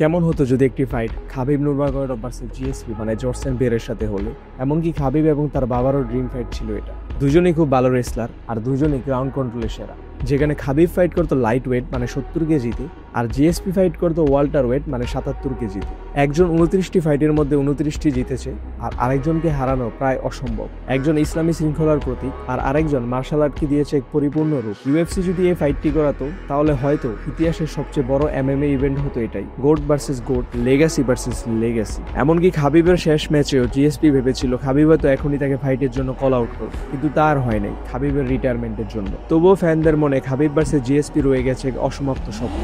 কেমন হতো যদি একটি ফাইট খাবিব নুরমাগোয়েডভ ভার্সেস জিএসপি মানে জর্জ এন্ড বেরের সাথে হলো। এমনকি খাবিব এবং তার বাবারও ড্রিম ফাইট ছিল এটা। দুজনেই খুব ভালো রেসলার আর দুজনেই গ্রাউন্ড কন্ট্রোলে সেরা। যেখানে খাবিব ফাইট করতো লাইট ওয়েট মানে 70 কেজিতে, আর জিএসপি ফাইট করতো ওয়াল্টার ওয়েট মানে 77 কেজিতে। একজন 29টি ফাইটের মধ্যে 29টি জিতেছে, আর আরেকজনকে হারানো প্রায় অসম্ভব। একজন ইসলামী শৃঙ্খলার প্রতীক, আর আরেকজন মার্শাল আর্টকে দিয়েছে এক পরিপূর্ণ রূপ। ইউএফসি যদি এই ফাইটটি করাতো তাহলে হয়তো ইতিহাসের সবচেয়ে বড় এমএমএ ইভেন্ট হতো এটাই। Goat versus goat, legacy versus legacy. এমনকি খাবিবের শেষ ম্যাচেও জিএসপি ভেবেছিল খাবিব হয়তো এখনই তাকে ফাইটের জন্য কল আউট করবে, কিন্তু তার হয় নাই, খাবিবের রিটায়ারমেন্টের জন্য। তবুও ফ্যানদের মনে খাবিব ভার্সেস জিএসপি রয়ে গেছে এক অসমাপ্ত স্বপ্ন।